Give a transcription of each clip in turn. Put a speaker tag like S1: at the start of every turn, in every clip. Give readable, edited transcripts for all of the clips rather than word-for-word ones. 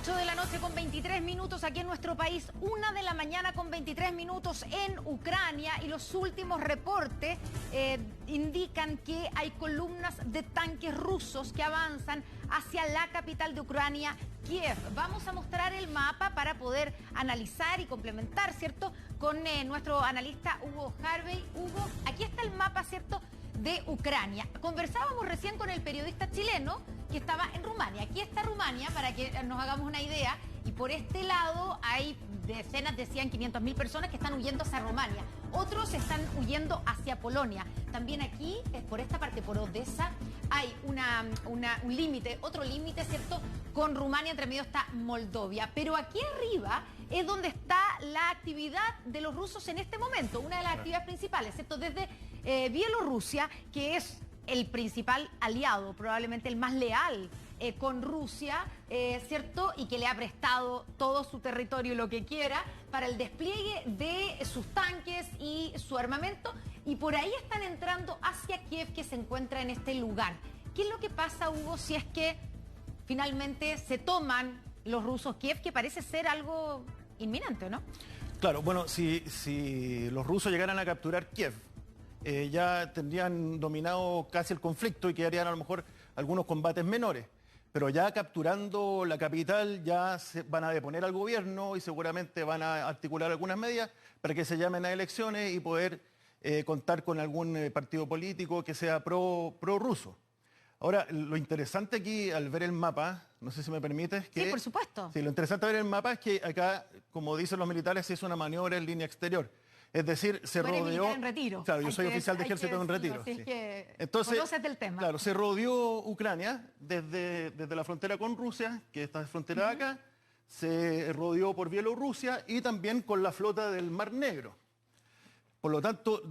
S1: 8 de la noche con 23 minutos aquí en nuestro país, 1 de la mañana con 23 minutos en Ucrania, y los últimos reportes indican que hay columnas de tanques rusos que avanzan hacia la capital de Ucrania, Kiev. Vamos a mostrar el mapa para poder analizar y complementar, ¿cierto?, con nuestro analista Hugo Harvey. Hugo, aquí está el mapa, ¿cierto?, de Ucrania. Conversábamos recién con el periodista chileno que estaba en Rumania. Aquí está Rumania, para que nos hagamos una idea, y por este lado hay decenas, decían 500.000 personas que están huyendo hacia Rumania. Otros están huyendo hacia Polonia. También aquí, por esta parte, por Odessa, hay un límite, otro límite, ¿cierto?, con Rumania. Entre medio está Moldovia. Pero aquí arriba es donde está la actividad de los rusos en este momento, una de las actividades principales, ¿cierto?, desde Bielorrusia, que es el principal aliado, probablemente el más leal con Rusia, ¿cierto?, y que le ha prestado todo su territorio y lo que quiera para el despliegue de sus tanques y su armamento, y por ahí están entrando hacia Kiev, que se encuentra en este lugar. ¿Qué es lo que pasa, Hugo, si es que finalmente se toman los rusos Kiev, que parece ser algo inminente, ¿no?
S2: Claro, bueno, si los rusos llegaran a capturar Kiev, ya tendrían dominado casi el conflicto y quedarían a lo mejor algunos combates menores. Pero ya capturando la capital ya se van a deponer al gobierno y seguramente van a articular algunas medidas para que se llamen a elecciones y poder contar con algún partido político que sea pro-ruso. Ahora, lo interesante aquí al ver el mapa, no sé si me permites, que...
S1: Sí, por supuesto.
S2: Sí, lo interesante de ver el mapa es que acá, como dicen los militares, se hizo una maniobra en línea exterior. Es decir, se rodeó...
S1: militar en retiro.
S2: Claro, yo soy oficial de ejército en retiro.
S1: Así
S2: sí.
S1: que
S2: Entonces,
S1: conoces del tema.
S2: Claro, se rodeó Ucrania desde la frontera con Rusia, que esta frontera de acá, se rodeó por Bielorrusia y también con la flota del Mar Negro. Por lo tanto,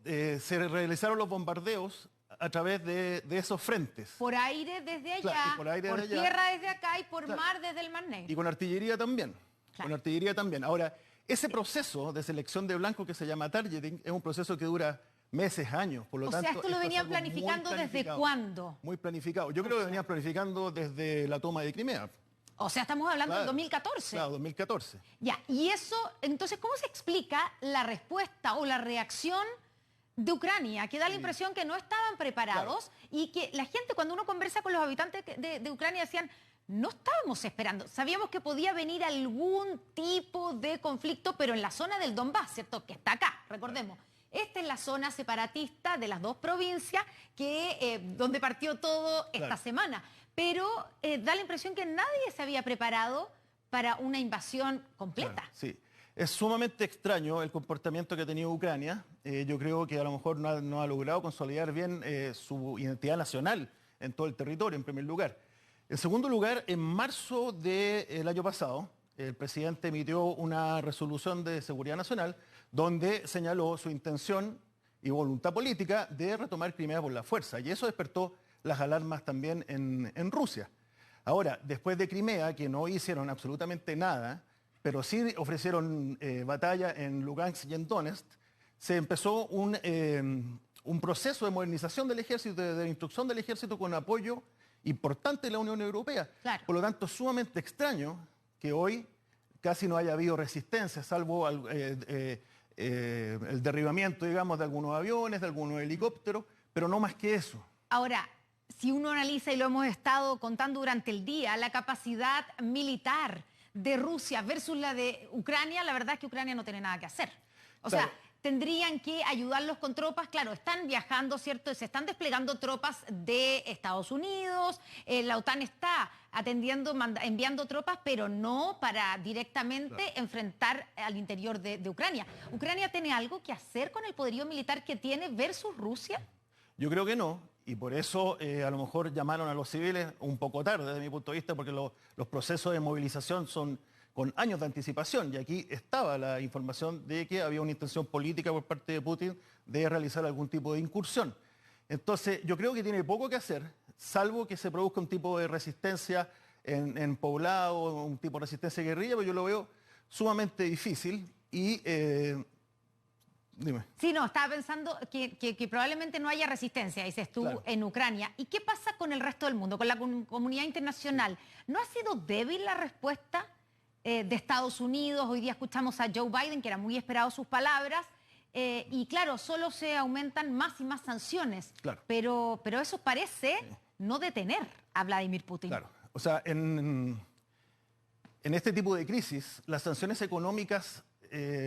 S2: se realizaron los bombardeos a través de esos frentes.
S1: Por aire desde allá,
S2: Claro, por
S1: tierra desde acá y por mar desde el Mar Negro.
S2: Y con artillería también.
S1: Claro.
S2: Con artillería también. Ahora, ese proceso de selección de blanco que se llama targeting es un proceso que dura meses, años. Por lo tanto,
S1: esto lo venían planificando ¿desde cuándo?
S2: Muy planificado. Yo creo que venían planificando desde la toma de Crimea.
S1: O sea, estamos hablando del 2014.
S2: Claro, 2014.
S1: Ya, y eso, entonces, ¿cómo se explica la respuesta o la reacción de Ucrania, que da la impresión que no estaban preparados, y que la gente, cuando uno conversa con los habitantes de Ucrania, decían, no estábamos esperando, sabíamos que podía venir algún tipo de conflicto, pero en la zona del Donbass, ¿cierto?, que está acá, recordemos. Esta es la zona separatista de las dos provincias donde partió todo esta semana. Pero da la impresión que nadie se había preparado para una invasión completa.
S2: Claro, sí. Es sumamente extraño el comportamiento que ha tenido Ucrania. Yo creo que a lo mejor no ha logrado consolidar bien su identidad nacional en todo el territorio, en primer lugar. En segundo lugar, en marzo del año pasado, el presidente emitió una resolución de seguridad nacional donde señaló su intención y voluntad política de retomar Crimea por la fuerza. Y eso despertó las alarmas también en Rusia. Ahora, después de Crimea, que no hicieron absolutamente nada, pero sí ofrecieron batalla en Lugansk y en Donetsk, se empezó un proceso de modernización del ejército, de instrucción del ejército con apoyo importante de la Unión Europea.
S1: Claro.
S2: Por lo tanto, es sumamente extraño que hoy casi no haya habido resistencia, salvo el derribamiento, digamos, de algunos aviones, de algunos helicópteros, pero no más que eso.
S1: Ahora, si uno analiza, y lo hemos estado contando durante el día, la capacidad militar de Rusia versus la de Ucrania, la verdad es que Ucrania no tiene nada que hacer. O sea, tendrían que ayudarlos con tropas. Claro, están viajando, ¿cierto? Se están desplegando tropas de Estados Unidos. La OTAN está atendiendo, enviando tropas, pero no para directamente enfrentar al interior de Ucrania. ¿Ucrania tiene algo que hacer con el poderío militar que tiene versus Rusia?
S2: Yo creo que no, y por eso a lo mejor llamaron a los civiles un poco tarde desde mi punto de vista, porque los procesos de movilización son con años de anticipación, y aquí estaba la información de que había una intención política por parte de Putin de realizar algún tipo de incursión. Entonces, yo creo que tiene poco que hacer, salvo que se produzca un tipo de resistencia en poblado, un tipo de resistencia guerrilla, pero yo lo veo sumamente difícil y Dime.
S1: Sí, no, estaba pensando que probablemente no haya resistencia, dices tú, claro, en Ucrania. ¿Y qué pasa con el resto del mundo, con la comunidad internacional? ¿No ha sido débil la respuesta de Estados Unidos? Hoy día escuchamos a Joe Biden, que era muy esperado sus palabras, y claro, solo se aumentan más y más sanciones. Claro. Pero eso parece no detener a Vladimir Putin.
S2: Claro, o sea, en este tipo de crisis, las sanciones económicas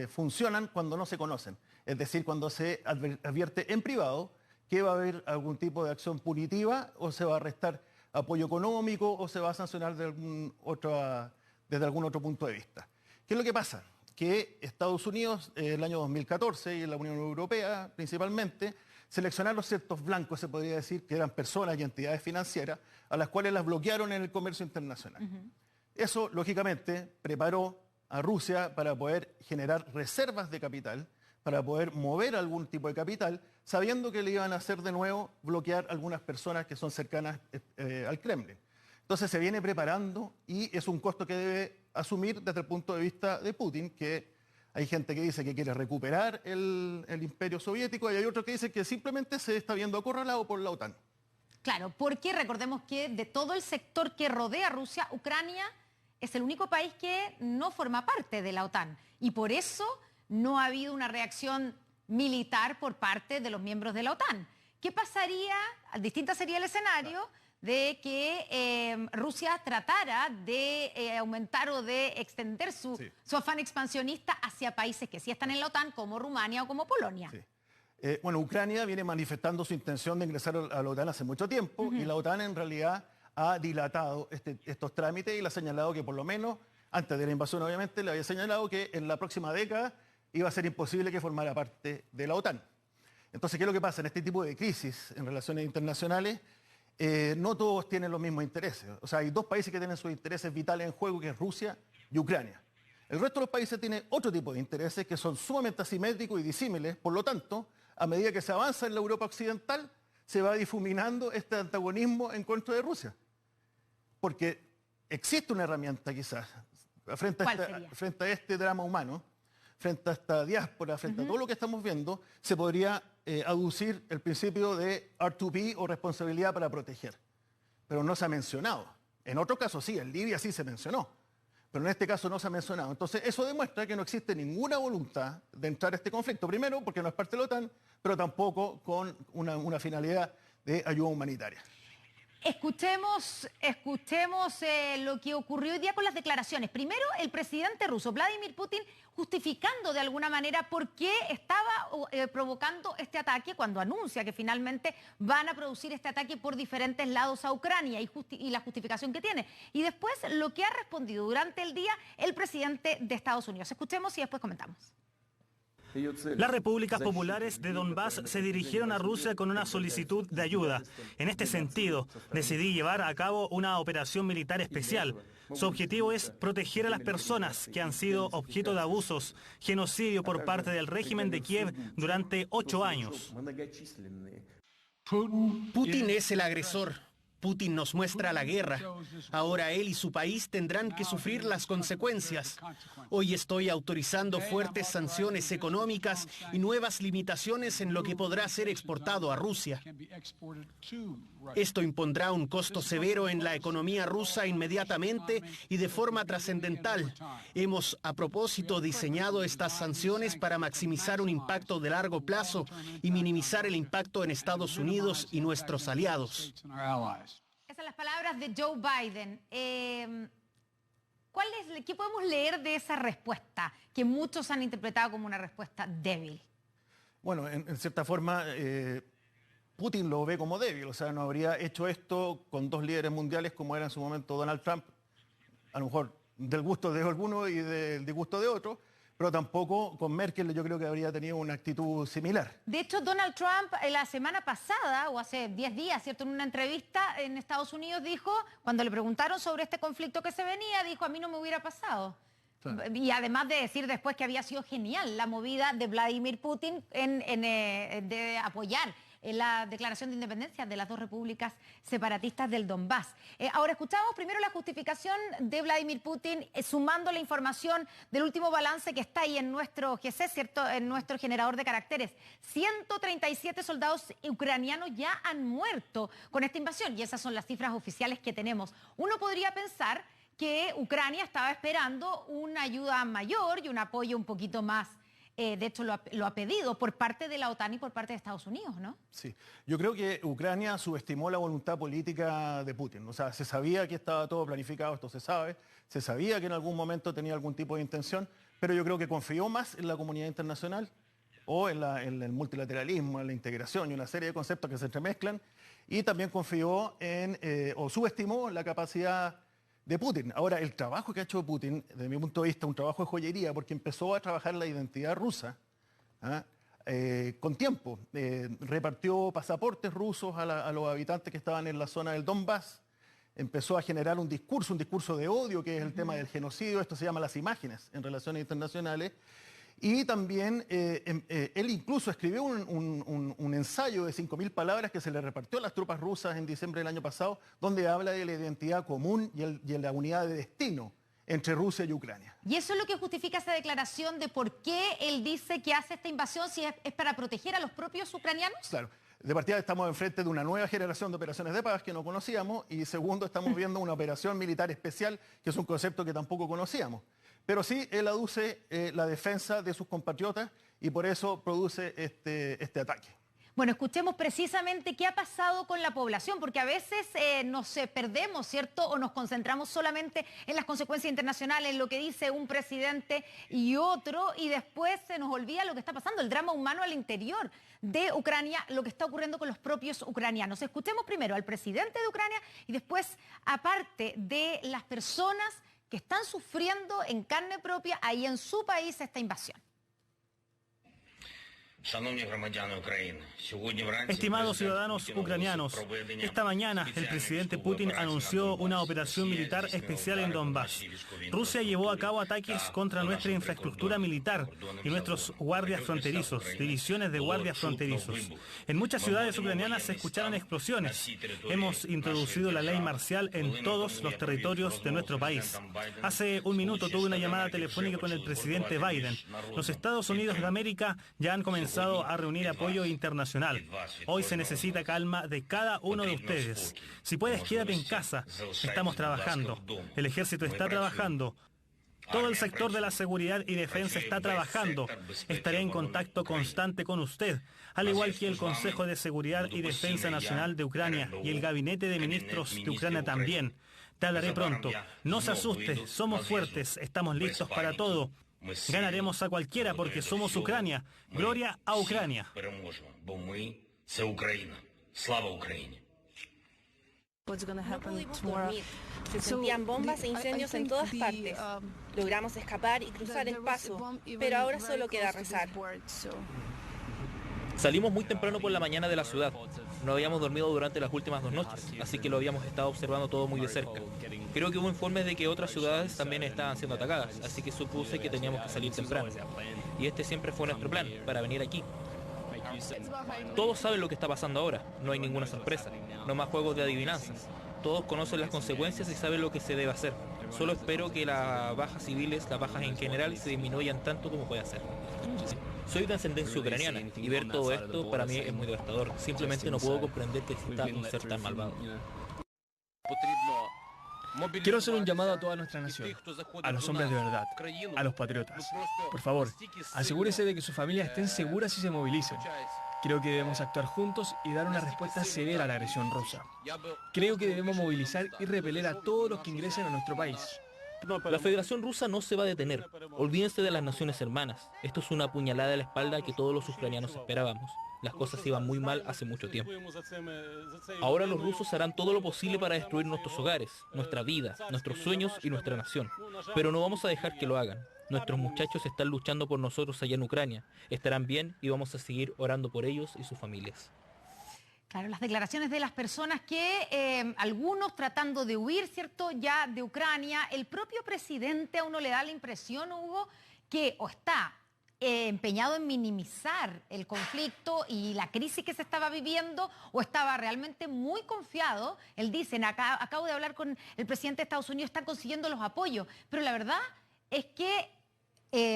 S2: funcionan cuando no se conocen. Es decir, cuando se advierte en privado que va a haber algún tipo de acción punitiva o se va a restar apoyo económico o se va a sancionar desde algún otro punto de vista. ¿Qué es lo que pasa? Que Estados Unidos, el año 2014 y la Unión Europea principalmente, seleccionaron ciertos blancos, se podría decir, que eran personas y entidades financieras a las cuales las bloquearon en el comercio internacional. Eso, lógicamente, preparó a Rusia para poder generar reservas de capital, para poder mover algún tipo de capital, sabiendo que le iban a hacer de nuevo bloquear algunas personas que son cercanas al Kremlin. Entonces se viene preparando y es un costo que debe asumir desde el punto de vista de Putin, que hay gente que dice que quiere recuperar el imperio soviético y hay otros que dicen que simplemente se está viendo acorralado por la OTAN.
S1: Claro, porque recordemos que de todo el sector que rodea a Rusia, Ucrania es el único país que no forma parte de la OTAN y por eso no ha habido una reacción militar por parte de los miembros de la OTAN. ¿Qué pasaría? Distinto sería el escenario de que Rusia tratara de aumentar o de extender su afán expansionista hacia países que sí están en la OTAN, como Rumania o como Polonia.
S2: Sí. Bueno, Ucrania viene manifestando su intención de ingresar a la OTAN hace mucho tiempo y la OTAN en realidad ha dilatado estos trámites y le ha señalado que por lo menos, antes de la invasión obviamente, le había señalado que en la próxima década iba a ser imposible que formara parte de la OTAN. Entonces, ¿qué es lo que pasa? En este tipo de crisis en relaciones internacionales, no todos tienen los mismos intereses. O sea, hay dos países que tienen sus intereses vitales en juego, que es Rusia y Ucrania. El resto de los países tienen otro tipo de intereses que son sumamente asimétricos y disímiles. Por lo tanto, a medida que se avanza en la Europa occidental, se va difuminando este antagonismo en contra de Rusia. Porque existe una herramienta quizás frente a este drama humano, frente a esta diáspora, frente a todo lo que estamos viendo, se podría aducir el principio de R2P o responsabilidad para proteger. Pero no se ha mencionado. En otro caso sí, en Libia sí se mencionó, pero en este caso no se ha mencionado. Entonces eso demuestra que no existe ninguna voluntad de entrar a este conflicto. Primero, porque no es parte de la OTAN, pero tampoco con una finalidad de ayuda humanitaria.
S1: Escuchemos lo que ocurrió hoy día con las declaraciones. Primero, el presidente ruso, Vladimir Putin, justificando de alguna manera por qué estaba provocando este ataque cuando anuncia que finalmente van a producir este ataque por diferentes lados a Ucrania y la justificación que tiene. Y después lo que ha respondido durante el día el presidente de Estados Unidos. Escuchemos y después comentamos.
S3: Las repúblicas populares de Donbass se dirigieron a Rusia con una solicitud de ayuda. En este sentido, decidí llevar a cabo una operación militar especial. Su objetivo es proteger a las personas que han sido objeto de abusos, genocidio por parte del régimen de Kiev durante 8 años.
S4: Putin es el agresor. Putin nos muestra la guerra. Ahora él y su país tendrán que sufrir las consecuencias. Hoy estoy autorizando fuertes sanciones económicas y nuevas limitaciones en lo que podrá ser exportado a Rusia. Esto impondrá un costo severo en la economía rusa inmediatamente y de forma trascendental. Hemos, a propósito, diseñado estas sanciones para maximizar un impacto de largo plazo y minimizar el impacto en Estados Unidos y nuestros aliados.
S1: Esas son las palabras de Joe Biden. ¿Qué podemos leer de esa respuesta que muchos han interpretado como una respuesta débil?
S2: Bueno, en cierta forma, Putin lo ve como débil. O sea, no habría hecho esto con dos líderes mundiales como era en su momento Donald Trump, a lo mejor del gusto de alguno y del disgusto de otro, pero tampoco con Merkel yo creo que habría tenido una actitud similar.
S1: De hecho, Donald Trump la semana pasada, o hace 10 días, ¿cierto?, en una entrevista en Estados Unidos dijo, cuando le preguntaron sobre este conflicto que se venía, dijo, a mí no me hubiera pasado. Claro. Y además de decir después que había sido genial la movida de Vladimir Putin de apoyar la declaración de independencia de las dos repúblicas separatistas del Donbass. Ahora escuchamos primero la justificación de Vladimir Putin, sumando la información del último balance que está ahí en nuestro GC, ¿cierto? En nuestro generador de caracteres. 137 soldados ucranianos ya han muerto con esta invasión y esas son las cifras oficiales que tenemos. Uno podría pensar que Ucrania estaba esperando una ayuda mayor y un apoyo un poquito más, de hecho lo ha pedido por parte de la OTAN y por parte de Estados Unidos, ¿no?
S2: Sí, yo creo que Ucrania subestimó la voluntad política de Putin. O sea, se sabía que estaba todo planificado, esto se sabe, se sabía que en algún momento tenía algún tipo de intención, pero yo creo que confió más en la comunidad internacional o en el multilateralismo, en la integración y una serie de conceptos que se entremezclan, y también confió en, o subestimó la capacidad de Putin. Ahora, el trabajo que ha hecho Putin, desde mi punto de vista, un trabajo de joyería, porque empezó a trabajar la identidad rusa con tiempo. Repartió pasaportes rusos a los habitantes que estaban en la zona del Donbass. Empezó a generar un discurso de odio, que es el tema del genocidio. Esto se llama las imágenes en relaciones internacionales. Y también él incluso escribió un ensayo de 5.000 palabras que se le repartió a las tropas rusas en diciembre del año pasado, donde habla de la identidad común y la unidad de destino entre Rusia y Ucrania.
S1: Y eso es lo que justifica esa declaración de por qué él dice que hace esta invasión, si es para proteger a los propios ucranianos.
S2: Claro. De partida estamos enfrente de una nueva generación de operaciones de paz que no conocíamos, y segundo, estamos viendo una operación militar especial, que es un concepto que tampoco conocíamos. Pero sí, él aduce la defensa de sus compatriotas y por eso produce este ataque.
S1: Bueno, escuchemos precisamente qué ha pasado con la población, porque a veces nos perdemos, ¿cierto? O nos concentramos solamente en las consecuencias internacionales, en lo que dice un presidente y otro, y después se nos olvida lo que está pasando, el drama humano al interior de Ucrania, lo que está ocurriendo con los propios ucranianos. Escuchemos primero al presidente de Ucrania y después, aparte de las personas que están sufriendo en carne propia ahí en su país esta invasión.
S3: Estimados ciudadanos ucranianos, esta mañana el presidente Putin anunció una operación militar especial en Donbass. Rusia llevó a cabo ataques contra nuestra infraestructura militar y nuestros guardias fronterizos, divisiones de guardias fronterizos. En muchas ciudades ucranianas se escucharon explosiones. Hemos introducido la ley marcial en todos los territorios de nuestro país. Hace un minuto tuve una llamada telefónica con el presidente Biden. Los Estados Unidos de América ya han comenzado a reunir apoyo internacional. Hoy se necesita calma de cada uno de ustedes. Si puedes, quédate en casa. Estamos trabajando. El ejército está trabajando. Todo el sector de la seguridad y defensa está trabajando. Estaré en contacto constante con usted, al igual que el Consejo de Seguridad y Defensa Nacional de Ucrania y el Gabinete de Ministros de Ucrania también. Te hablaré pronto. No se asuste, somos fuertes, estamos listos para todo. Ganaremos a cualquiera porque somos Ucrania. Gloria a Ucrania.
S5: No pudimos dormir. Se sentían bombas e incendios en todas partes. Logramos escapar y cruzar el paso, pero ahora solo queda rezar.
S6: Salimos muy temprano por la mañana de la ciudad. No habíamos dormido durante las últimas 2 noches, así que lo habíamos estado observando todo muy de cerca. Creo que hubo informes de que otras ciudades también estaban siendo atacadas, así que supuse que teníamos que salir temprano. Y este siempre fue nuestro plan, para venir aquí. Todos saben lo que está pasando ahora, no hay ninguna sorpresa, no más juegos de adivinanzas. Todos conocen las consecuencias y saben lo que se debe hacer. Solo espero que las bajas civiles, las bajas en general, se disminuyan tanto como pueda ser. Soy de ascendencia ucraniana y ver todo esto para mí es muy devastador. Simplemente no puedo comprender que exista un ser tan malvado.
S7: Quiero hacer un llamado a toda nuestra nación, a los hombres de verdad, a los patriotas. Por favor, asegúrese de que sus familias estén seguras y se movilicen. Creo que debemos actuar juntos y dar una respuesta severa a la agresión rusa. Creo que debemos movilizar y repeler a todos los que ingresen a nuestro país.
S6: La Federación Rusa no se va a detener. Olvídense de las naciones hermanas. Esto es una puñalada a la espalda que todos los ucranianos esperábamos. Las cosas iban muy mal hace mucho tiempo. Ahora los rusos harán todo lo posible para destruir nuestros hogares, nuestra vida, nuestros sueños y nuestra nación. Pero no vamos a dejar que lo hagan. Nuestros muchachos están luchando por nosotros allá en Ucrania. Estarán bien y vamos a seguir orando por ellos y sus familias.
S1: Claro, las declaraciones de las personas que algunos tratando de huir, ¿cierto?, ya de Ucrania. El propio presidente a uno le da la impresión, Hugo, que o está empeñado en minimizar el conflicto y la crisis que se estaba viviendo, o estaba realmente muy confiado? Él dice, acabo de hablar con el presidente de Estados Unidos, están consiguiendo los apoyos, pero la verdad es que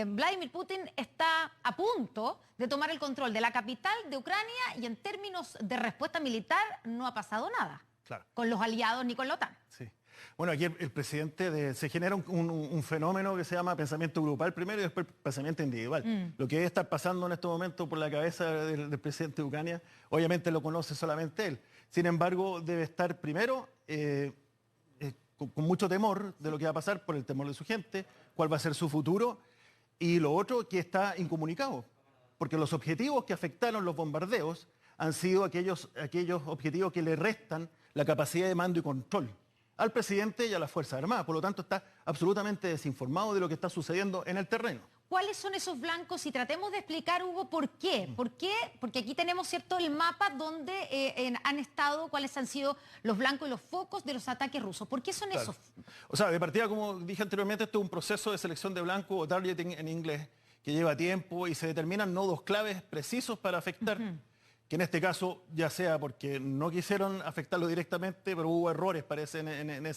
S1: Vladimir Putin está a punto de tomar el control de la capital de Ucrania y en términos de respuesta militar no ha pasado nada, claro, con los aliados ni con la OTAN.
S2: Sí. Bueno, aquí el presidente se genera un fenómeno que se llama pensamiento grupal primero y después pensamiento individual. Lo que debe estar pasando en este momento por la cabeza del presidente de Ucrania, obviamente lo conoce solamente él. Sin embargo, debe estar primero con mucho temor de lo que va a pasar, por el temor de su gente, cuál va a ser su futuro, y lo otro, que está incomunicado, porque los objetivos que afectaron los bombardeos han sido aquellos objetivos que le restan la capacidad de mando y control al presidente y a las Fuerzas Armadas. Por lo tanto, está absolutamente desinformado de lo que está sucediendo en el terreno.
S1: ¿Cuáles son esos blancos? Y tratemos de explicar, Hugo, ¿por qué? ¿Por qué? Porque aquí tenemos, ¿cierto?, el mapa donde han estado, cuáles han sido los blancos y los focos de los ataques rusos. ¿Por qué son esos?
S2: O sea, de partida, como dije anteriormente, esto es un proceso de selección de blancos, o targeting en inglés, que lleva tiempo y se determinan nodos claves precisos para afectar. Que en este caso, ya sea porque no quisieron afectarlo directamente, pero hubo errores, parece, en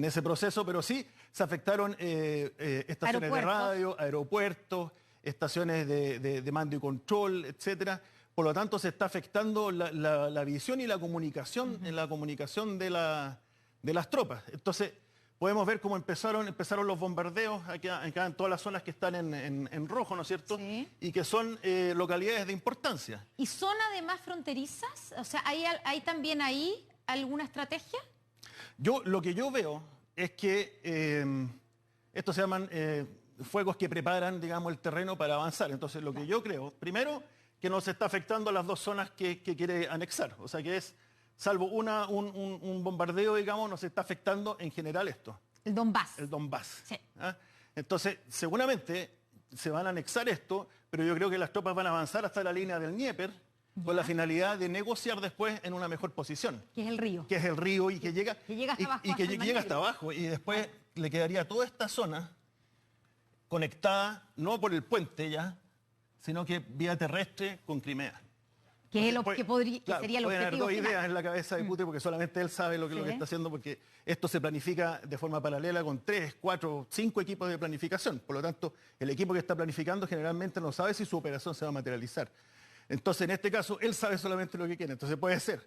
S2: ese proceso, pero sí se afectaron estaciones de radio, aeropuertos, estaciones de mando y control, etcétera. Por lo tanto, se está afectando la visión y la comunicación, en la comunicación de las tropas. Entonces, podemos ver cómo empezaron los bombardeos acá en todas las zonas que están en rojo, ¿no es cierto? Sí. Y que son localidades de importancia.
S1: ¿Y son además fronterizas? O sea, ¿hay también ahí alguna estrategia?
S2: Lo que yo veo es que estos se llaman fuegos que preparan, digamos, el terreno para avanzar. Entonces, lo que yo creo, primero, que no se está afectando a las dos zonas que quiere anexar. O sea, que es... Salvo un bombardeo, digamos, nos está afectando en general esto.
S1: El Donbass.
S2: El Donbass.
S1: Sí.
S2: ¿Ah? Entonces, seguramente se van a anexar esto, pero yo creo que las tropas van a avanzar hasta la línea del Dnieper con la finalidad de negociar después en una mejor posición.
S1: Que es el río.
S2: Que es el río y que llega
S1: hasta abajo.
S2: Y que llega hasta abajo. Y después le quedaría toda esta zona conectada, no por el puente ya, sino que vía terrestre con Crimea.
S1: Que es lo que sería el objetivo
S2: haber dos
S1: final.
S2: ideas en la cabeza de Putin, porque solamente él sabe lo que está haciendo, porque esto se planifica de forma paralela con 3, 4, 5 equipos de planificación. Por lo tanto, el equipo que está planificando generalmente no sabe si su operación se va a materializar. Entonces, en este caso, él sabe solamente lo que quiere. Entonces puede ser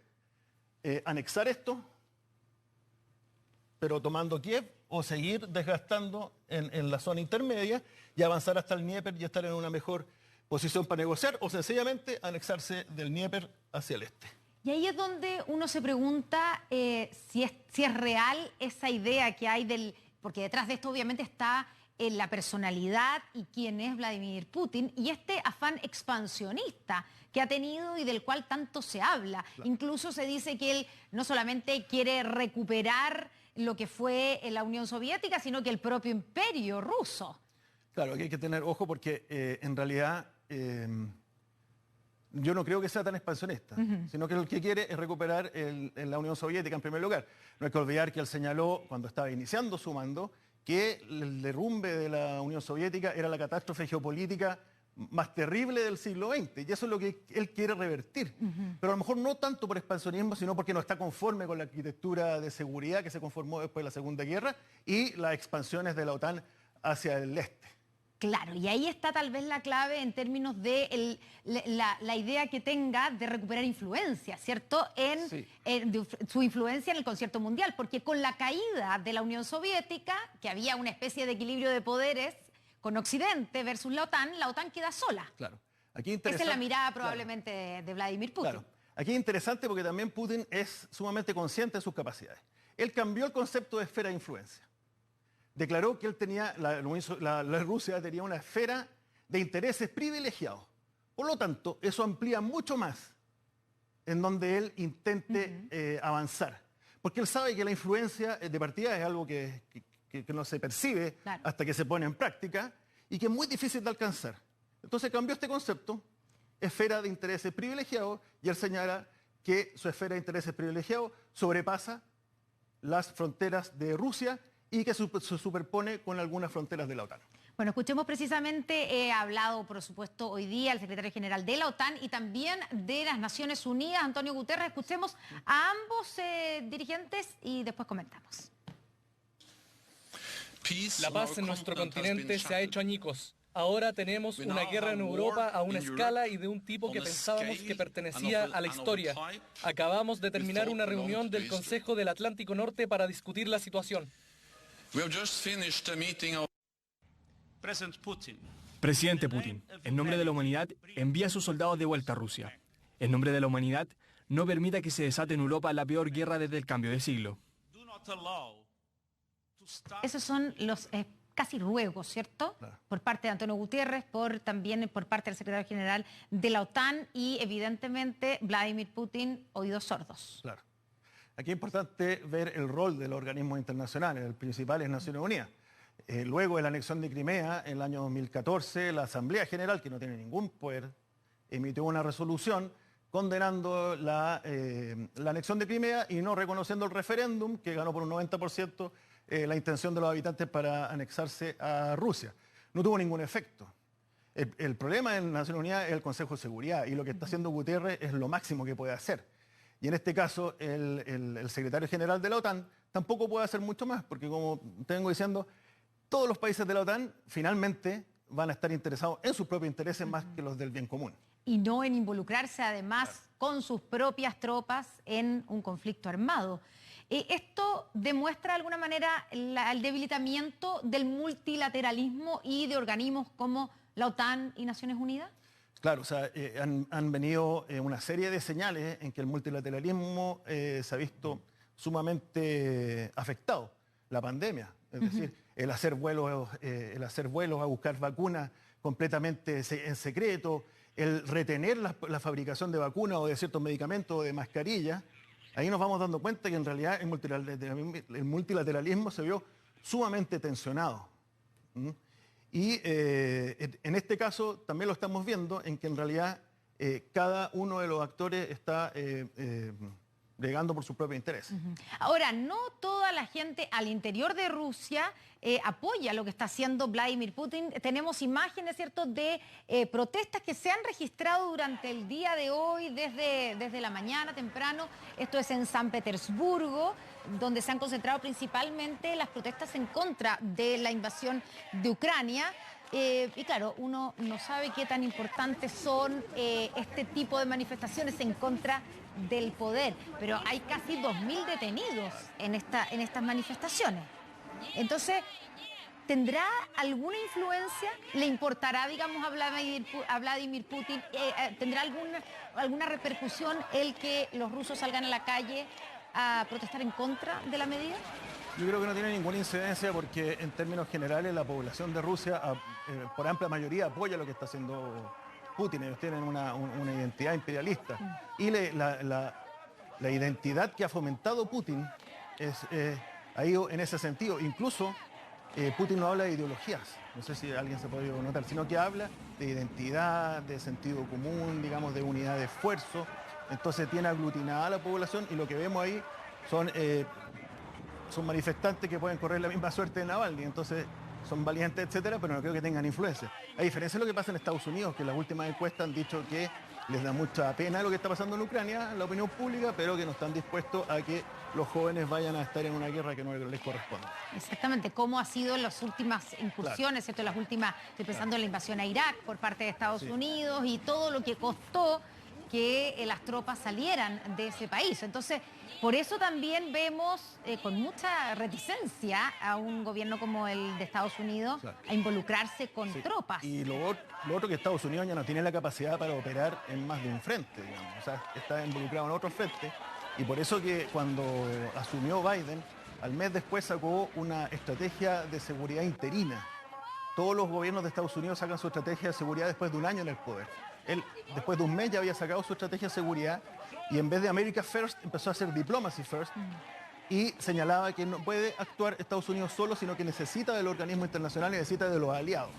S2: anexar esto, pero tomando Kiev, o seguir desgastando en la zona intermedia y avanzar hasta el Dnieper y estar en una mejor posición para negociar, o sencillamente anexarse del Dnieper hacia el este.
S1: Y ahí es donde uno se pregunta si es real esa idea que hay porque detrás de esto obviamente está la personalidad y quién es Vladimir Putin, y este afán expansionista que ha tenido y del cual tanto se habla. Claro. Incluso se dice que él no solamente quiere recuperar lo que fue la Unión Soviética, sino que el propio imperio ruso.
S2: Claro, aquí hay que tener ojo porque en realidad yo no creo que sea tan expansionista, sino que lo que quiere es recuperar la Unión Soviética en primer lugar. No hay que olvidar que él señaló, cuando estaba iniciando su mando, que el derrumbe de la Unión Soviética era la catástrofe geopolítica más terrible del siglo XX, y eso es lo que él quiere revertir. Pero a lo mejor no tanto por expansionismo, sino porque no está conforme con la arquitectura de seguridad que se conformó después de la Segunda Guerra y las expansiones de la OTAN hacia el este.
S1: Claro, y ahí está tal vez la clave en términos de la idea que tenga de recuperar influencia, ¿cierto? Su influencia en el concierto mundial, porque con la caída de la Unión Soviética, que había una especie de equilibrio de poderes con Occidente versus la OTAN queda sola.
S2: Claro.
S1: Esa es la mirada probablemente de Vladimir Putin. Claro.
S2: Aquí es interesante porque también Putin es sumamente consciente de sus capacidades. Él cambió el concepto de esfera de influencia. Declaró que él tenía, la Rusia tenía una esfera de intereses privilegiados. Por lo tanto, eso amplía mucho más en donde él intente avanzar. Porque él sabe que la influencia de partida es algo que no se percibe hasta que se pone en práctica y que es muy difícil de alcanzar. Entonces cambió este concepto, esfera de intereses privilegiados, y él señala que su esfera de intereses privilegiados sobrepasa las fronteras de Rusia y que se superpone con algunas fronteras de la OTAN.
S1: Bueno, escuchemos precisamente, he hablado, por supuesto, hoy día el secretario general de la OTAN y también de las Naciones Unidas, Antonio Guterres. Escuchemos a ambos dirigentes y después comentamos.
S8: La paz en nuestro continente se ha hecho añicos. Ahora tenemos una guerra en Europa a una escala y de un tipo que pensábamos que pertenecía a la historia. Acabamos de terminar una reunión del Consejo del Atlántico Norte para discutir la situación.
S7: Presidente Putin, en nombre de la humanidad, envía a sus soldados de vuelta a Rusia. En nombre de la humanidad, no permita que se desate en Europa la peor guerra desde el cambio de siglo.
S1: Esos son los casi ruegos, ¿cierto? Claro. Por parte de Antonio Guterres, también por parte del secretario general de la OTAN y evidentemente Vladimir Putin, oídos sordos.
S2: Claro. Aquí es importante ver el rol de los organismos internacionales, el principal es Naciones Unidas. Luego de la anexión de Crimea, en el año 2014, la Asamblea General, que no tiene ningún poder, emitió una resolución condenando la anexión de Crimea y no reconociendo el referéndum, que ganó por un 90%, la intención de los habitantes para anexarse a Rusia. No tuvo ningún efecto. El problema en Naciones Unidas es el Consejo de Seguridad y lo que está haciendo Guterres es lo máximo que puede hacer. Y en este caso, el secretario general de la OTAN tampoco puede hacer mucho más, porque como te vengo diciendo, todos los países de la OTAN finalmente van a estar interesados en sus propios intereses más que los del bien común.
S1: Y no en involucrarse además con sus propias tropas en un conflicto armado. ¿Esto demuestra de alguna manera el debilitamiento del multilateralismo y de organismos como la OTAN y Naciones Unidas?
S2: Claro, o sea, han venido una serie de señales en que el multilateralismo se ha visto sumamente afectado. La pandemia, es decir, el hacer vuelos a buscar vacunas completamente en secreto, el retener la fabricación de vacunas o de ciertos medicamentos o de mascarillas. Ahí nos vamos dando cuenta que en realidad el multilateralismo se vio sumamente tensionado. Y en este caso también lo estamos viendo en que en realidad cada uno de los actores está bregando por su propio interés.
S1: Ahora, no toda la gente al interior de Rusia apoya lo que está haciendo Vladimir Putin. Tenemos imágenes, ¿cierto?, de protestas que se han registrado durante el día de hoy, desde la mañana temprano. Esto es en San Petersburgo, donde se han concentrado principalmente las protestas en contra de la invasión de Ucrania. Y claro, uno no sabe qué tan importantes son este tipo de manifestaciones en contra del poder, pero hay casi 2.000 detenidos en estas manifestaciones. Entonces, ¿tendrá alguna influencia? ¿Le importará, digamos, a Vladimir Putin? ¿Tendrá alguna repercusión el que los rusos salgan a la calle a protestar en contra de la medida?
S2: Yo creo que no tiene ninguna incidencia porque en términos generales la población de Rusia por amplia mayoría apoya lo que está haciendo Putin. Ellos tienen una identidad imperialista y la identidad que ha fomentado Putin ha ido en ese sentido. Incluso Putin no habla de ideologías, no sé si alguien se puede notar, sino que habla de identidad, de sentido común, digamos, de unidad de esfuerzo. Entonces tiene aglutinada a la población y lo que vemos ahí son manifestantes que pueden correr la misma suerte de Navalny, entonces son valientes, etcétera, pero no creo que tengan influencia. A diferencia de lo que pasa en Estados Unidos, que en las últimas encuestas han dicho que les da mucha pena lo que está pasando en Ucrania, la opinión pública, pero que no están dispuestos a que los jóvenes vayan a estar en una guerra que no les corresponde.
S1: Exactamente, cómo ha sido en las últimas incursiones, ¿cierto? Las últimas, estoy pensando en la invasión a Irak por parte de Estados Unidos y todo lo que costó que las tropas salieran de ese país. Entonces, por eso también vemos con mucha reticencia a un gobierno como el de Estados Unidos a involucrarse con tropas.
S2: Y lo otro que Estados Unidos ya no tiene la capacidad para operar en más de un frente, digamos. O sea, está involucrado en otros frentes. Y por eso que cuando asumió Biden, al mes después sacó una estrategia de seguridad interina. Todos los gobiernos de Estados Unidos sacan su estrategia de seguridad después de un año en el poder. Él, después de un mes, ya había sacado su estrategia de seguridad y en vez de America First, empezó a hacer Diplomacy First y señalaba que no puede actuar Estados Unidos solo, sino que necesita del organismo internacional y necesita de los aliados.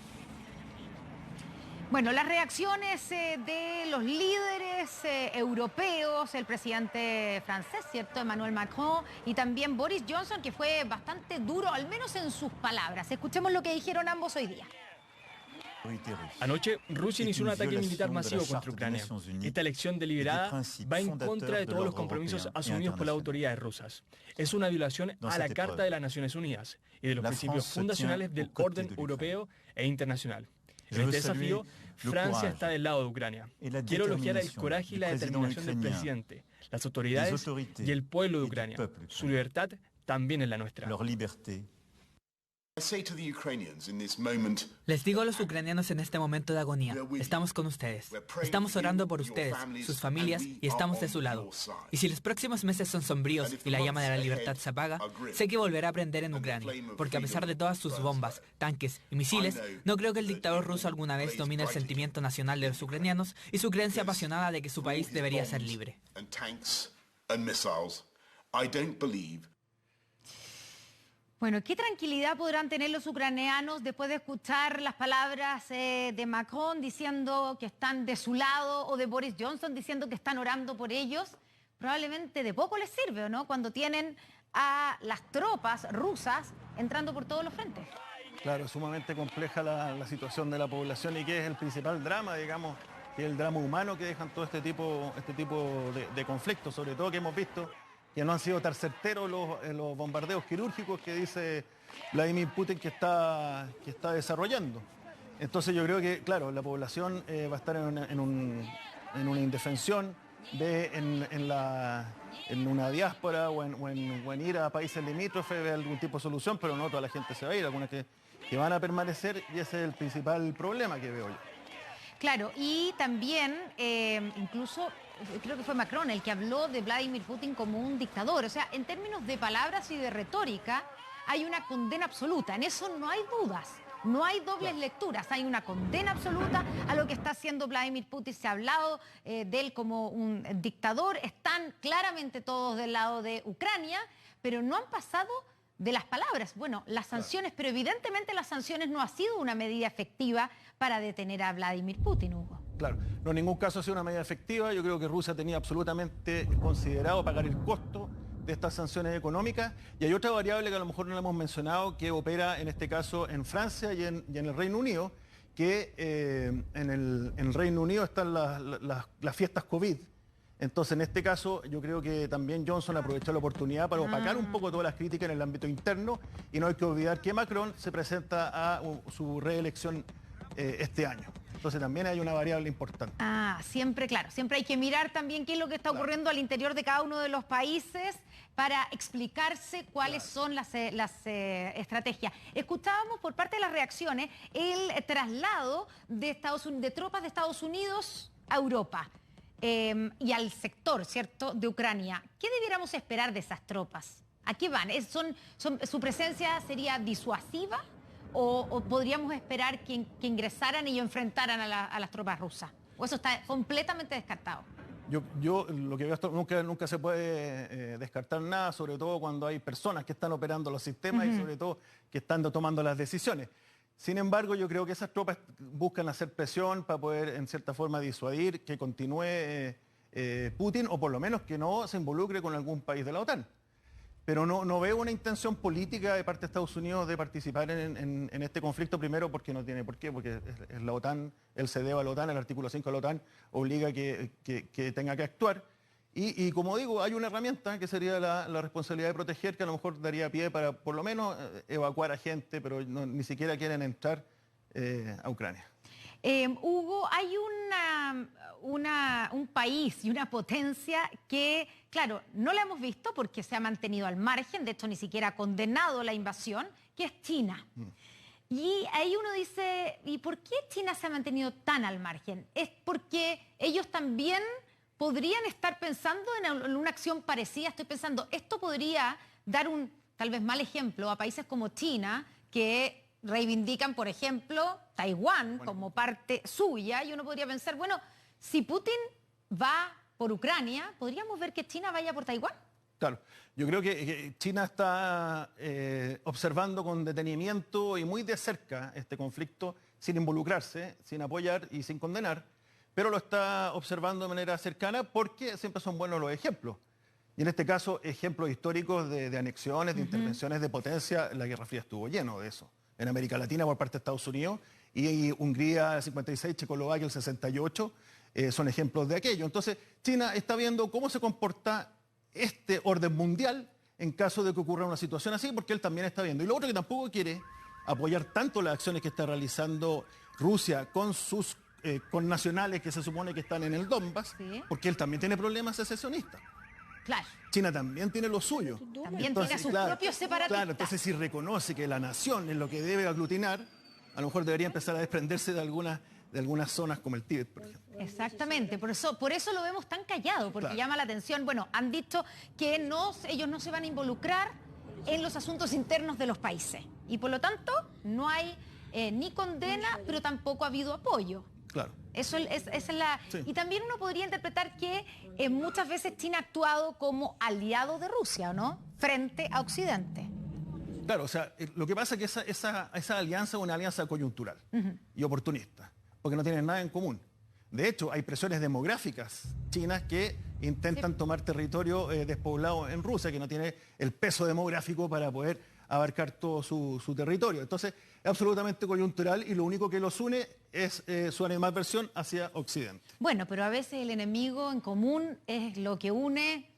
S1: Bueno, las reacciones de los líderes europeos, el presidente francés, ¿cierto?, Emmanuel Macron, y también Boris Johnson, que fue bastante duro, al menos en sus palabras. Escuchemos lo que dijeron ambos hoy día.
S7: Anoche, Rusia inició un ataque militar masivo contra Ucrania. Esta elección deliberada va en contra de todos los compromisos asumidos por las autoridades rusas. Es una violación a la Carta de las Naciones Unidas y de los principios fundacionales del orden europeo e internacional. En este desafío, Francia está del lado de Ucrania. Quiero elogiar el coraje y la determinación del presidente, las autoridades y el pueblo de Ucrania. Su libertad también es la nuestra.
S9: Les digo a los ucranianos en este momento de agonía, estamos con ustedes. Estamos orando por ustedes, sus familias, y estamos de su lado. Y si los próximos meses son sombríos y la llama de la libertad se apaga, sé que volverá a prender en Ucrania, porque a pesar de todas sus bombas, tanques y misiles, no creo que el dictador ruso alguna vez domine el sentimiento nacional de los ucranianos y su creencia apasionada de que su país debería ser libre.
S1: Bueno, ¿qué tranquilidad podrán tener los ucranianos después de escuchar las palabras de Macron diciendo que están de su lado o de Boris Johnson diciendo que están orando por ellos? Probablemente de poco les sirve, ¿o no? Cuando tienen a las tropas rusas entrando por todos los frentes.
S2: Claro, es sumamente compleja la situación de la población y que es el principal drama, digamos, que es el drama humano que dejan todo este tipo de conflictos, sobre todo que hemos visto que no han sido tan certeros los bombardeos quirúrgicos que dice Vladimir Putin que está desarrollando. Entonces yo creo que, claro, la población va a estar en una indefensión, en una diáspora o en ir a países limítrofes, ver algún tipo de solución, pero no toda la gente se va a ir, algunas que van a permanecer, y ese es el principal problema que veo yo.
S1: Claro, y también incluso creo que fue Macron el que habló de Vladimir Putin como un dictador. O sea, en términos de palabras y de retórica, hay una condena absoluta. En eso no hay dudas, no hay dobles lecturas. Hay una condena absoluta a lo que está haciendo Vladimir Putin. Se ha hablado de él como un dictador. Están claramente todos del lado de Ucrania, pero no han pasado de las palabras. Bueno, las sanciones, pero evidentemente las sanciones no ha sido una medida efectiva para detener a Vladimir Putin, Hugo.
S2: Claro, no en ningún caso ha sido una medida efectiva. Yo creo que Rusia tenía absolutamente considerado pagar el costo de estas sanciones económicas, y hay otra variable que a lo mejor no la hemos mencionado, que opera en este caso en Francia y en el Reino Unido, que en el Reino Unido están las fiestas COVID. Entonces, en este caso, yo creo que también Johnson aprovechó la oportunidad para opacar un poco todas las críticas en el ámbito interno, y no hay que olvidar que Macron se presenta a su reelección este año. Entonces también hay una variable importante.
S1: Siempre, claro, siempre hay que mirar también qué es lo que está ocurriendo al interior de cada uno de los países para explicarse cuáles son las estrategias. Escuchábamos por parte de las reacciones el traslado de tropas de Estados Unidos a Europa y al sector, ¿cierto?, de Ucrania. ¿Qué debiéramos esperar de esas tropas? ¿A qué van? ¿Su presencia sería disuasiva? ¿O podríamos esperar que ingresaran y enfrentaran a las tropas rusas? ¿O eso está completamente descartado?
S2: Yo lo que veo esto, nunca se puede descartar nada, sobre todo cuando hay personas que están operando los sistemas y sobre todo que están tomando las decisiones. Sin embargo, yo creo que esas tropas buscan hacer presión para poder, en cierta forma, disuadir que continúe Putin, o por lo menos que no se involucre con algún país de la OTAN. Pero no veo una intención política de parte de Estados Unidos de participar en este conflicto, primero porque no tiene por qué, porque es la OTAN, el cedeo a la OTAN, el artículo 5 de la OTAN obliga que tenga que actuar. Y como digo, hay una herramienta que sería la responsabilidad de proteger, que a lo mejor daría pie para por lo menos evacuar a gente, pero ni siquiera quieren entrar a Ucrania.
S1: Hugo, hay un país y una potencia que, claro, no la hemos visto porque se ha mantenido al margen, de hecho ni siquiera ha condenado la invasión, que es China. Y ahí uno dice, ¿y por qué China se ha mantenido tan al margen? ¿Es porque ellos también podrían estar pensando en una acción parecida? Estoy pensando, esto podría dar un tal vez mal ejemplo a países como China, que reivindican, por ejemplo, Taiwán como parte suya, y uno podría pensar, bueno, si Putin va por Ucrania, ¿podríamos ver que China vaya por Taiwán?
S2: Claro, yo creo que China está observando con detenimiento y muy de cerca este conflicto, sin involucrarse, sin apoyar y sin condenar, pero lo está observando de manera cercana porque siempre son buenos los ejemplos. Y en este caso, ejemplos históricos de anexiones, de intervenciones de potencia, la Guerra Fría estuvo lleno de eso. En América Latina por parte de Estados Unidos y Hungría el 56, Checoslovaquia el 68, son ejemplos de aquello. Entonces, China está viendo cómo se comporta este orden mundial en caso de que ocurra una situación así, porque él también está viendo. Y lo otro que tampoco quiere apoyar tanto las acciones que está realizando Rusia con sus connacionales que se supone que están en el Donbass, ¿sí? Porque él también tiene problemas secesionistas.
S1: Claro.
S2: China también tiene lo suyo.
S1: También tiene sus propios separatistas.
S2: Claro, entonces si reconoce que la nación es lo que debe aglutinar, a lo mejor debería empezar a desprenderse de algunas zonas como el Tíbet, por ejemplo.
S1: Exactamente, por eso lo vemos tan callado, porque llama la atención. Bueno, han dicho que ellos no se van a involucrar en los asuntos internos de los países. Y por lo tanto, no hay ni condena, pero tampoco ha habido apoyo.
S2: Claro.
S1: Esa es la... Sí. Y también uno podría interpretar que muchas veces China ha actuado como aliado de Rusia, ¿no? Frente a Occidente.
S2: Claro, o sea, lo que pasa es que esa alianza es una alianza coyuntural y oportunista, porque no tienen nada en común. De hecho, hay presiones demográficas chinas que intentan tomar territorio despoblado en Rusia, que no tiene el peso demográfico para poder abarcar todo su territorio. Entonces, es absolutamente coyuntural y lo único que los une es su animadversión hacia Occidente.
S1: Bueno, pero a veces el enemigo en común es lo que une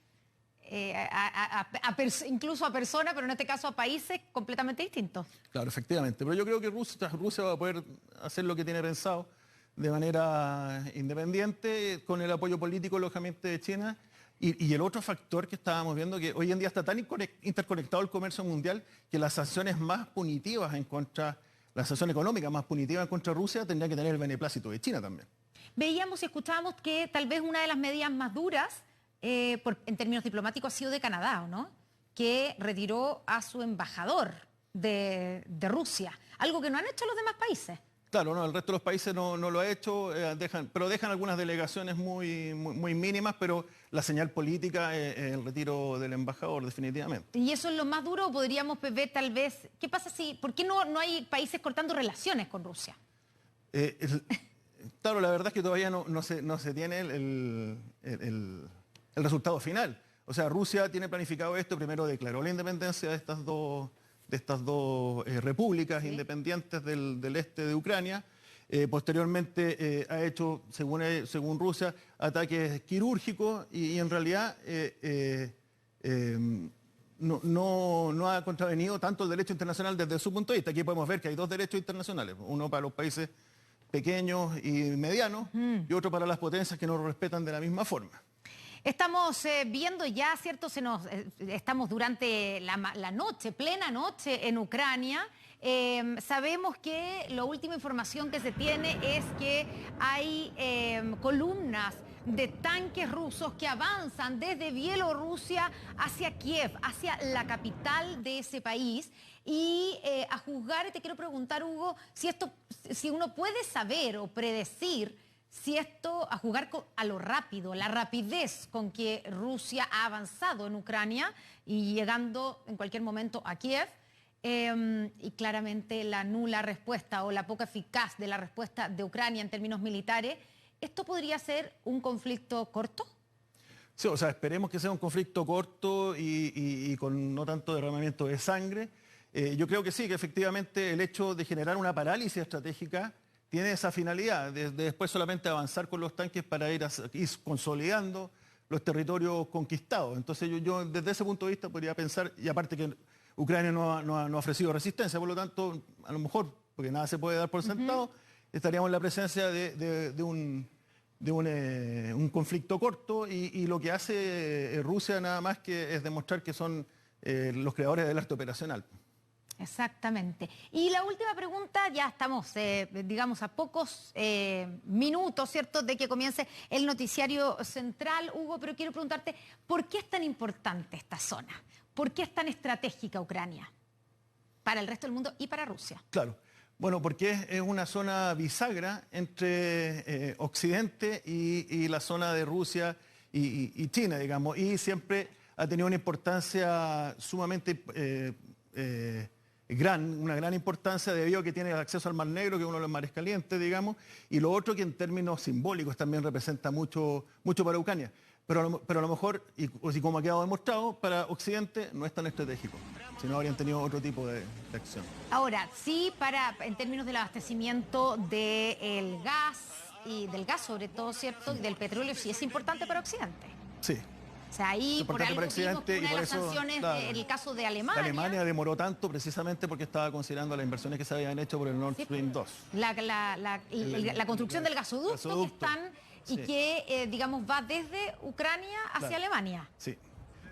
S1: incluso a personas, pero en este caso a países completamente distintos.
S2: Claro, efectivamente. Pero yo creo que Rusia va a poder hacer lo que tiene pensado de manera independiente, con el apoyo político, lógicamente, de China. Y el otro factor que estábamos viendo, que hoy en día está tan interconectado el comercio mundial, que las sanciones más punitivas la sanción económica más punitiva en contra de Rusia tendría que tener el beneplácito de China también.
S1: Veíamos y escuchábamos que tal vez una de las medidas más duras en términos diplomáticos ha sido de Canadá, ¿no? Que retiró a su embajador de Rusia, algo que no han hecho los demás países.
S2: Claro, no, el resto de los países no lo ha hecho, pero dejan algunas delegaciones muy mínimas, pero la señal política es el retiro del embajador, definitivamente.
S1: ¿Y eso es lo más duro? ¿Podríamos ver tal vez, qué pasa por qué no hay países cortando relaciones con Rusia?
S2: Claro, la verdad es que todavía no se tiene el resultado final. O sea, Rusia tiene planificado esto, primero declaró la independencia de estas dos repúblicas independientes del este de Ucrania. Posteriormente ha hecho, según Rusia, ataques quirúrgicos y en realidad no ha contravenido tanto el derecho internacional desde su punto de vista. Aquí podemos ver que hay dos derechos internacionales, uno para los países pequeños y medianos y otro para las potencias que no lo respetan de la misma forma.
S1: Estamos viendo ya, ¿cierto? Estamos durante la noche, plena noche en Ucrania. Sabemos que la última información que se tiene es que hay columnas de tanques rusos que avanzan desde Bielorrusia hacia Kiev, hacia la capital de ese país. Y a juzgar, te quiero preguntar, Hugo, si uno puede saber o predecir si esto, a jugar a lo rápido, la rapidez con que Rusia ha avanzado en Ucrania y llegando en cualquier momento a Kiev, y claramente la nula respuesta o la poca eficaz de la respuesta de Ucrania en términos militares, ¿esto podría ser un conflicto corto?
S2: Sí, o sea, esperemos que sea un conflicto corto y con no tanto derramamiento de sangre. Yo creo que sí, que efectivamente el hecho de generar una parálisis estratégica tiene esa finalidad, de después solamente avanzar con los tanques para ir consolidando los territorios conquistados. Entonces yo desde ese punto de vista podría pensar, y aparte que Ucrania no ha ofrecido resistencia, por lo tanto, a lo mejor, porque nada se puede dar por sentado, estaríamos en la presencia de un conflicto corto y lo que hace Rusia nada más que es demostrar que son los creadores del arte operacional.
S1: Exactamente. Y la última pregunta, ya estamos, digamos, a pocos minutos, ¿cierto?, de que comience el noticiario central, Hugo, pero quiero preguntarte, ¿por qué es tan importante esta zona? ¿Por qué es tan estratégica Ucrania para el resto del mundo y para Rusia?
S2: Claro. Bueno, porque es una zona bisagra entre Occidente y la zona de Rusia y China, digamos, y siempre ha tenido una importancia sumamente una gran importancia debido a que tiene acceso al Mar Negro, que es uno de los mares calientes, digamos, y lo otro que en términos simbólicos también representa mucho para Ucrania. Pero a lo mejor, y como ha quedado demostrado, para Occidente no es tan estratégico, si no habrían tenido otro tipo de acción.
S1: Ahora, sí, en términos del abastecimiento del gas, y del gas sobre todo, ¿cierto? Y del petróleo, sí es importante para Occidente.
S2: Sí.
S1: O sea, ahí por algo vimos que una de las sanciones, en el caso de Alemania.
S2: Alemania demoró tanto precisamente porque estaba considerando las inversiones que se habían hecho por el Nord Stream 2.
S1: La construcción del gasoducto que están y que, digamos, va desde Ucrania hacia Alemania.
S2: Sí.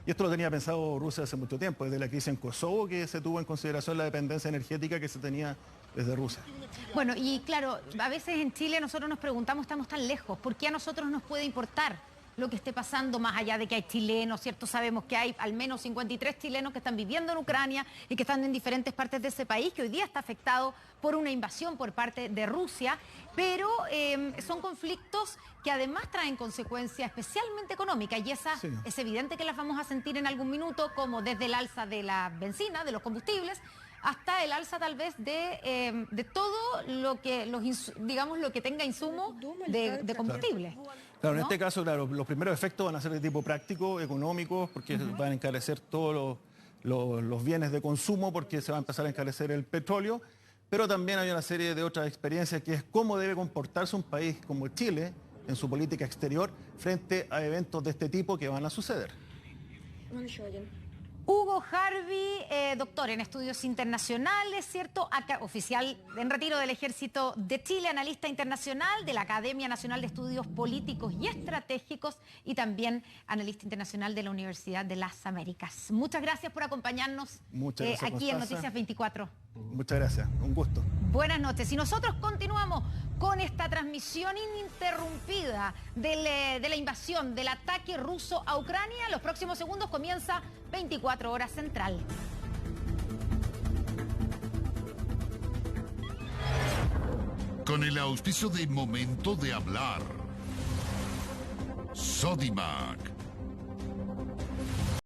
S2: Y esto lo tenía pensado Rusia hace mucho tiempo, desde la crisis en Kosovo, que se tuvo en consideración la dependencia energética que se tenía desde Rusia.
S1: Bueno, y claro, a veces en Chile nosotros nos preguntamos, estamos tan lejos, ¿por qué a nosotros nos puede importar lo que esté pasando, más allá de que hay chilenos, ¿cierto? Sabemos que hay al menos 53 chilenos que están viviendo en Ucrania y que están en diferentes partes de ese país, que hoy día está afectado por una invasión por parte de Rusia, pero son conflictos que además traen consecuencias especialmente económicas, y es evidente que las vamos a sentir en algún minuto, como desde el alza de la benzina, de los combustibles, hasta el alza tal vez de todo lo que, digamos, lo que tenga insumo de combustible.
S2: Claro, en este caso, claro, los primeros efectos van a ser de tipo práctico, económicos, porque van a encarecer todos los bienes de consumo, porque se va a empezar a encarecer el petróleo, pero también hay una serie de otras experiencias, que es cómo debe comportarse un país como Chile en su política exterior frente a eventos de este tipo que van a suceder.
S1: Hugo Harvey, doctor en estudios internacionales, ¿cierto? Acá, oficial en retiro del Ejército de Chile, analista internacional de la Academia Nacional de Estudios Políticos y Estratégicos y también analista internacional de la Universidad de las Américas. Muchas gracias por acompañarnos aquí en Noticias 24.
S2: Muchas gracias, un gusto.
S1: Buenas noches. Y nosotros continuamos con esta transmisión ininterrumpida de la invasión, del ataque ruso a Ucrania. Los próximos segundos comienza 24 horas central.
S10: Con el auspicio de Momento de Hablar, Sodimac.